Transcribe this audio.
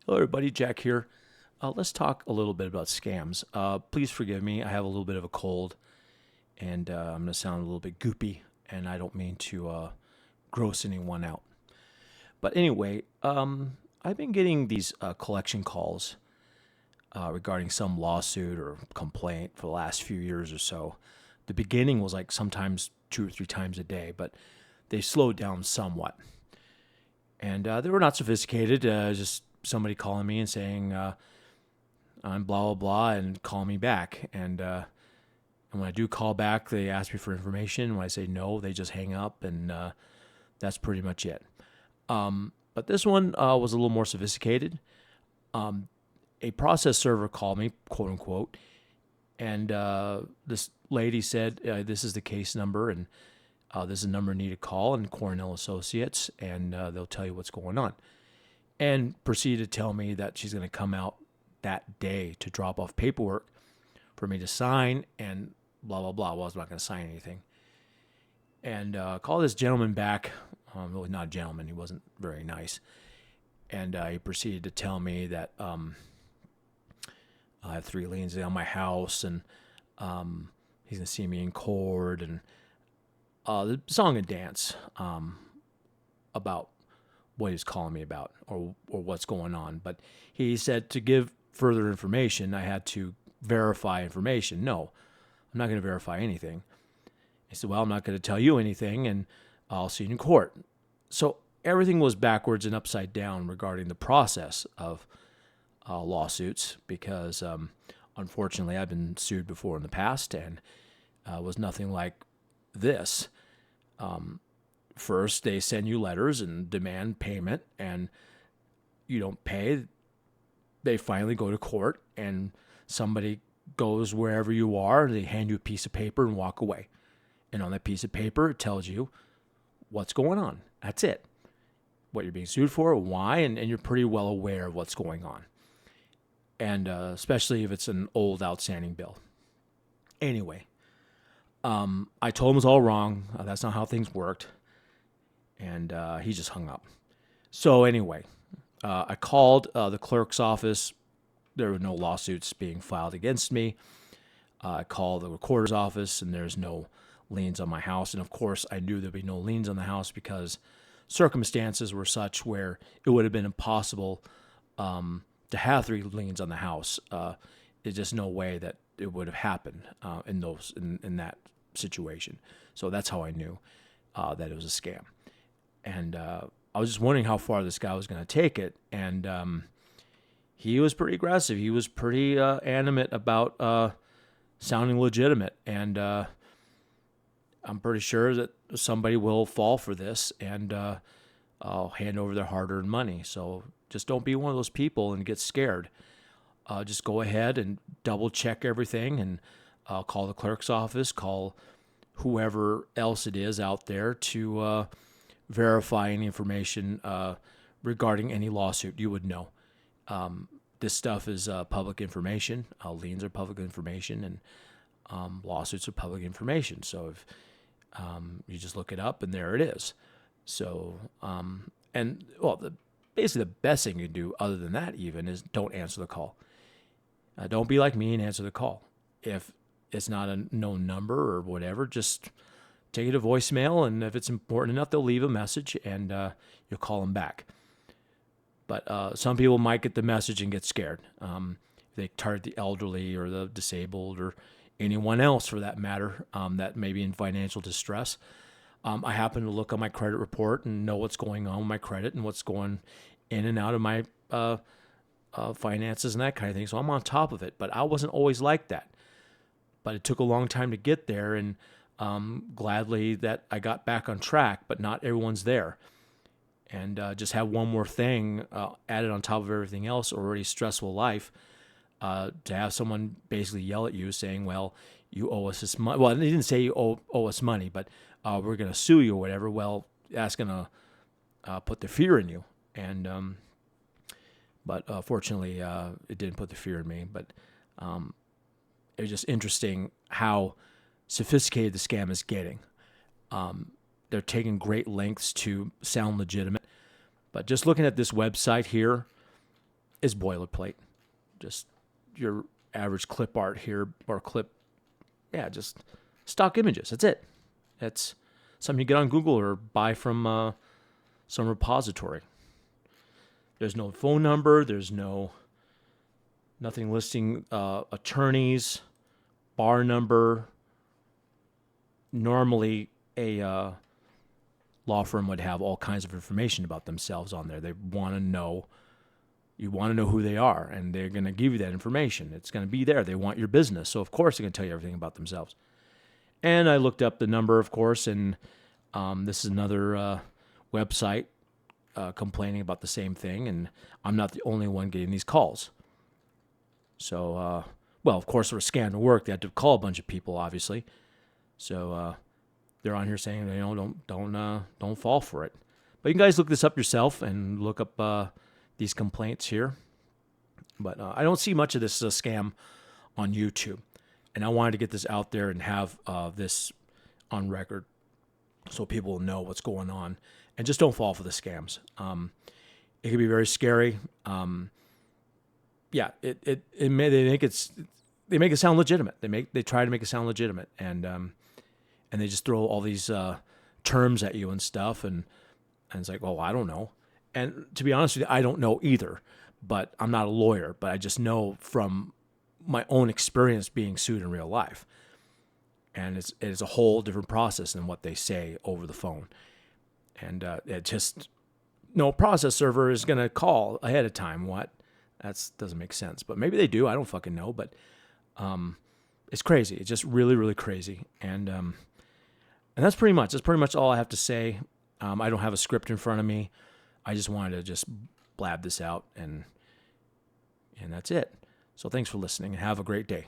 Hello, everybody. Jack here. Let's talk a little bit about scams. Please forgive me. I have a little bit of a cold, and I'm going to sound a little bit goopy, and I don't mean to gross anyone out. But anyway, I've been getting these collection calls regarding some lawsuit or complaint for the last few years or so. The beginning was like sometimes 2 or 3 times a day, but they slowed down somewhat. And they were not sophisticated, just somebody calling me and saying, I'm blah, blah, blah, and call me back. And when I do call back, they ask me for information. When I say no, they just hang up, and that's pretty much it. But this one was a little more sophisticated. A process server called me, quote unquote, and this lady said, this is the case number, and this is a number you need to call, and Cornell Associates, and they'll tell you what's going on. And proceeded to tell me that she's going to come out that day to drop off paperwork for me to sign, and blah, blah, blah. Well, I was not going to sign anything. And called this gentleman back. Well, not a gentleman. He wasn't very nice. And he proceeded to tell me that I have 3 liens on my house, and he's going to see me in court, and the song and dance about what he was calling me about, or what's going on. But he said to give further information, I had to verify information. No, I'm not going to verify anything. He said, well, I'm not going to tell you anything, and I'll see you in court. So everything was backwards and upside down regarding the process of lawsuits, because unfortunately I've been sued before in the past, and was nothing like this. First, they send you letters and demand payment, and you don't pay. They finally go to court, and somebody goes wherever you are, and they hand you a piece of paper and walk away. And on that piece of paper, it tells you what's going on. That's it. What you're being sued for, why, and you're pretty well aware of what's going on. And especially if it's an old outstanding bill. Anyway, I told him it was all wrong. That's not how things worked. And he just hung up. So anyway, I called the clerk's office. There were no lawsuits being filed against me. I called the recorder's office, and there's no liens on my house. And of course, I knew there'd be no liens on the house because circumstances were such where it would have been impossible to have 3 liens on the house. There's just no way that it would have happened in that situation. So that's how I knew that it was a scam. And I was just wondering how far this guy was going to take it. And he was pretty aggressive. He was pretty animate about sounding legitimate. And I'm pretty sure that somebody will fall for this and I'll hand over their hard-earned money. So just don't be one of those people and get scared. Just go ahead and double-check everything, and call the clerk's office, call whoever else it is out there to verify any information regarding any lawsuit. You would know. This stuff is public information. Liens are public information, and lawsuits are public information. So if you just look it up, and there it is. So, basically the best thing you can do other than that even is don't answer the call. Don't be like me and answer the call. If it's not a known number or whatever, just take it to voicemail, and if it's important enough, they'll leave a message, and you'll call them back. But some people might get the message and get scared. They target the elderly or the disabled or anyone else for that matter that may be in financial distress. I happen to look on my credit report and know what's going on with my credit and what's going in and out of my finances and that kind of thing. So I'm on top of it, but I wasn't always like that. But it took a long time to get there, and gladly that I got back on track, but not everyone's there. And just have one more thing added on top of everything else, already stressful life, to have someone basically yell at you saying, well, you owe us this money. Well, they didn't say you owe us money, but we're going to sue you or whatever. Well, that's going to put the fear in you. And but fortunately, it didn't put the fear in me. But it was just interesting how sophisticated the scam is getting. They're taking great lengths to sound legitimate. But just looking at this website here, is boilerplate. Just your average clip art here, or just stock images. That's it. It's something you get on Google or buy from some repository. There's no phone number. There's nothing listing attorneys, bar number. Normally, a law firm would have all kinds of information about themselves on there. They want to know. You want to know who they are, and they're going to give you that information. It's going to be there. They want your business, so of course they're going to tell you everything about themselves. And I looked up the number, of course, and this is another website complaining about the same thing, and I'm not the only one getting these calls. So, of course, for a scam to work, they had to call a bunch of people, obviously. So they're on here saying, don't fall for it. But you guys look this up yourself and look up these complaints here. But I don't see much of this scam on YouTube. And I wanted to get this out there and have this on record so people will know what's going on. And just don't fall for the scams. It can be very scary. They make it sound legitimate. They try to make it sound legitimate, and they just throw all these terms at you and stuff, and it's like, oh, I don't know. And to be honest with you, I don't know either. But I'm not a lawyer, but I just know from my own experience being sued in real life. And it's a whole different process than what they say over the phone. And no process server is going to call ahead of time. What? That doesn't make sense. But maybe they do. I don't fucking know. But it's crazy. It's just really, really crazy. And that's pretty much all I have to say. I don't have a script in front of me. I just wanted to just blab this out, and that's it. So thanks for listening, and have a great day.